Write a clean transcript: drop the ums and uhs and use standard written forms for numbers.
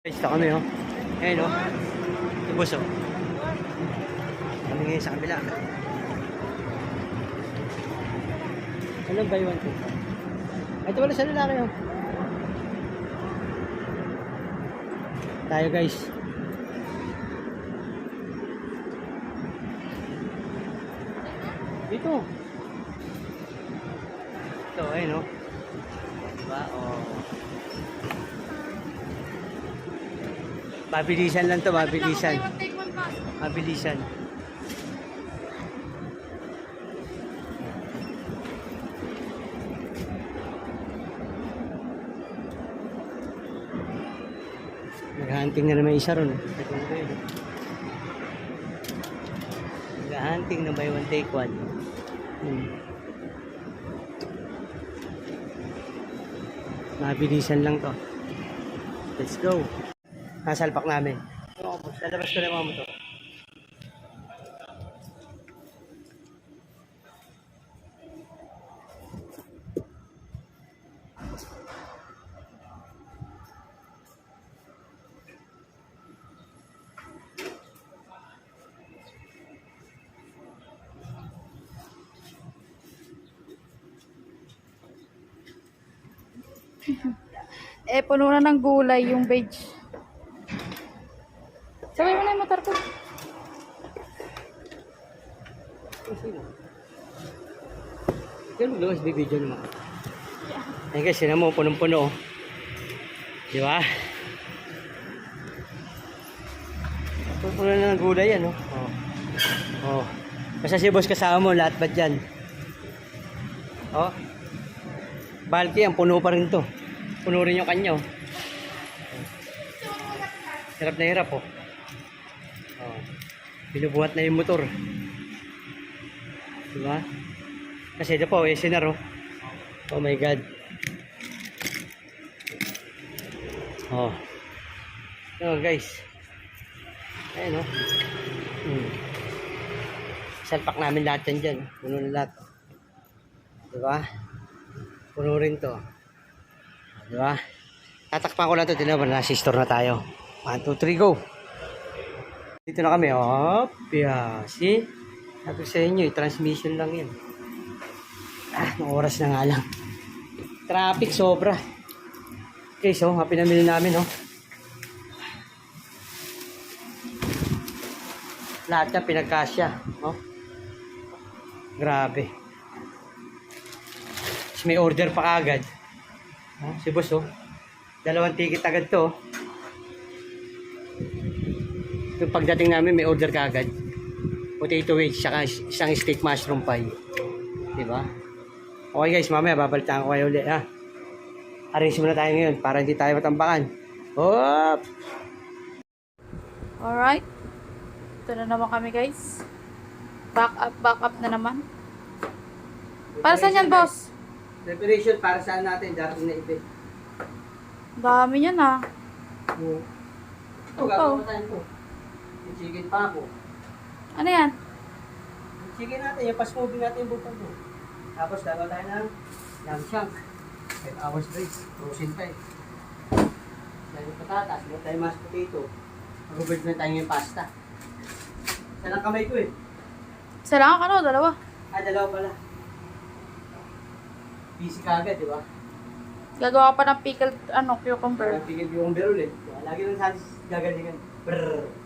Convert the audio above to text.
Ito kami, oh. Ayan, oh. Tubos, oh. Kami ngayon sa kabila. Anong buy one, two? Ito wala sa lalaki, oh. Tayo, guys. Dito. Ito, ayun, oh. Diba, oh. Mabilisan lang to, mabilisan. Mabilisan. Nag-hunting na naman isa ron. Nag-hunting na buy one take one. Mabilisan lang to. Let's go. Nasalpak namin. Lalabas ko na mga motor. Puno na ng gulay yung beige. Sabay mo na yung motor ko. Yan, lumas bibidyo naman. Ay guys, yun mo, punong-puno. Di ba? Puno na ng gulay yan, oh. Oh. Basta si boss kasama mo, lahat ba dyan? Oh. Balki yan, puno pa rin to. Puno rin yung kanya, oh. Hirap na hirap, oh. Oh. Binubuhat na yung motor. Diba? Kasi ito po, SNR, oh. Oh my God. Oh. Oh, guys. Ayan, oh. Salpak namin lahat yan dyan. Puno na lahat. Diba? Puno rin to. Diba? Tatakpan ko lang to. Diba? Nasa store na tayo. 1, 2, 3, go! Dito na kami. Hop! Yeah. See? Sabi sa inyo, transmission lang yan. Ng oras na nga lang. Traffic sobra. Okay, so, pinamili namin, oh. Lahat na pinagkasya, oh. Grabe. Tapos may order pa kagad. Oh, si boss, oh. 2 ticket agad to, oh. Yung pagdating namin, may order kagad. Potato wedge, saka isang steak mushroom pie. Diba? Okay guys, mamaya babalitaan ko kayo ulit, ha. Arrange muna tayo ngayon para hindi tayo matambakan. Hop! Alright. Ito na naman kami, guys. Back up na naman. Para saan yan, boss? Preparation para saan natin dating na event. Dami yan, ah. Ito, gagawin ko. Yung chicken pa ako. Ano yan? Yung chicken natin, yung fast moving natin yung butang ko. Tapos gagawa tayo ng lamb shank. 5 hours break. Frozen pa, eh. Dahil yung patatas, meron tayo mashed potato. Mag-ubed na tayo yung pasta. Saan ang kamay ko, eh? Isa lang ano, dalawa. Dalawa pala. Busy ka agad, di ba? Gagawa pa ng pickled, cucumber. Pigil yung beer ulit. Lagi lang sa gagalingan. Brrrr.